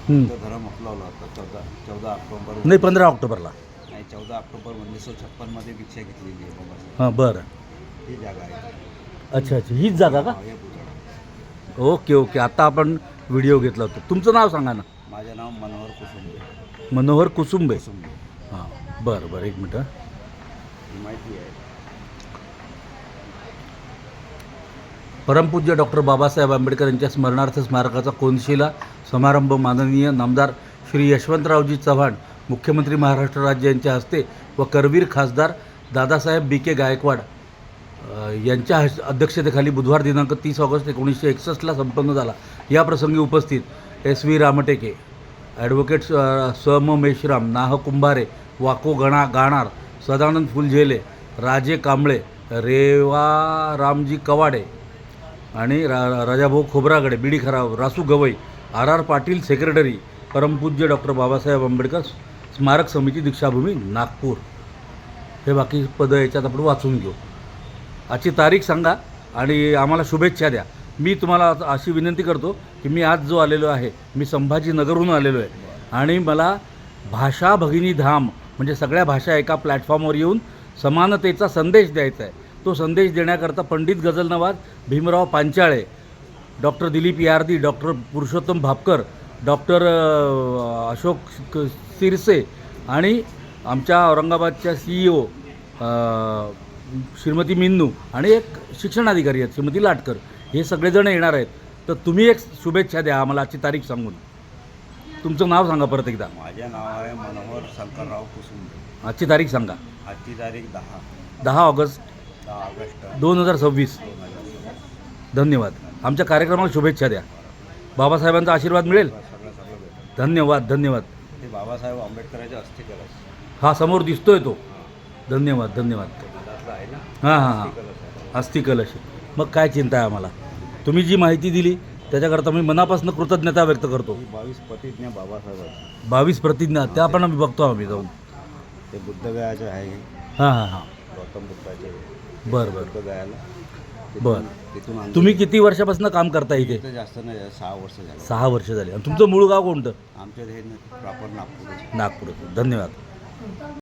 तो धर्म अपनावला होता 14 ऑक्टोबर नाही 15 ऑक्टोबरला. नाही 14 ऑक्टोबर 1956 भिक्षा घेतलेली आहे बाबासाहेब. हां बरं. ही जागा आहे. अच्छा अच्छा, हीच जागा का? हे पुतळा. ओके ओके, आता आपण व्हिडिओ घेतला होता. तुमचं नाव सांगा ना. माझं नाव मनोहर कुसुंबे. मनोहर कुसुंबे. कुसुंबे हां बरं बरं, एक मिनटं. ही माहिती आहे. परमपूज्य डॉक्टर बाबासाहेब आंबेडकर यांच्या स्मरणार्थ स्मारकाचा कोनशिला समारंभ माननीय नामदार श्री यशवंतरावजी चव्हाण, मुख्यमंत्री महाराष्ट्र राज्य यांच्या हस्ते व करवीर खासदार दादासाहेब बी.के. गायकवाड यांच्या अध्यक्षतेखाली बुधवार दिनांक 30 ऑगस्ट 1961ला संपन्न झाला. या प्रसंगी उपस्थित एस व्ही रामटेके, ॲडव्होकेट सम मेश्राम, नाह कुंभारे, वाको गाणार, सदानंद फुलझेले, राजे कांबळे, रेवारामजी कवाडे आणि राजाभाऊ खोब्रागडे, बीडी खराव, रासू गवई, आर पाटील सेक्रेटरी, परमपूज्य डॉक्टर बाबासाहेब आंबेडकर स्मारक समिती, दीक्षाभूमी, नागपूर. हे बाकी पदं याच्यात आपण वाचून घेऊ. आजची तारीख सांगा आणि आम्हाला शुभेच्छा द्या. मी तुम्हाला अशी विनंती करतो की मी आज जो आलेलो आहे, मी संभाजीनगरहून आलेलो आहे आणि मला भाषा भगिनी धाम म्हणजे सगळ्या भाषा एका प्लॅटफॉर्मवर येऊन समानतेचा संदेश द्यायचा आहे. तो संदेश देण्याकरता पंडित गझलनवाज Bhimrao Panchale, doctor Dilip Yardi, doctor Purushottam Bhapkar, doctor Ashok Sirse आणि आमच्या औरंगाबादच्या CEO श्रीमती मिन्नू आणि एक शिक्षणाधिकारी आहेत श्रीमती लाटकर, हे सगळेजण येणार आहेत. तर तुम्ही एक शुभेच्छा द्या आम्हाला आजची तारीख सांगून. तुमचं नाव सांगा परत एकदा. माझे नाव आहे मनोहर शंकरराव कुसुंबे. आजची तारीख सांगा. आजची तारीख 10 ऑगस्ट 2026. धन्यवाद. आमच्या कार्यक्रमाला शुभेच्छा द्या. बाबासाहेबांचा आशीर्वाद मिळेल. सगळं धन्यवाद धन्यवाद. ते बाबासाहेब आंबेडकरांच्या अस्थि कलश हा समोर दिसतोय तो. धन्यवाद धन्यवाद. मधातला आहे ना. हां हां हां, अस्थि कलश. मग काय चिंता आहे आम्हाला. तुम्ही जी माहिती दिली त्याच्याकरता मी मनापासून कृतज्ञता व्यक्त करतो. 22 प्रतिज्ञा बाबासाहेबांची. 22 प्रतिज्ञा त्या पण आम्ही बघतो आम्ही जाऊन. ते बुद्धगयाचे आहे. हां हां हां, गौतम बुद्धाचे बरं बरं बुद्धगयाला. बरं. तिथून आणलं. तुम्ही किती वर्षापासून काम करता इथे? इथं जास्त नाही 6 वर्ष झाले. 6 वर्ष झाली. आणि तुमचं मूळ गाव कोणतं? आमच्या हे प्रॉपर नागपूर. नागपूर. धन्यवाद.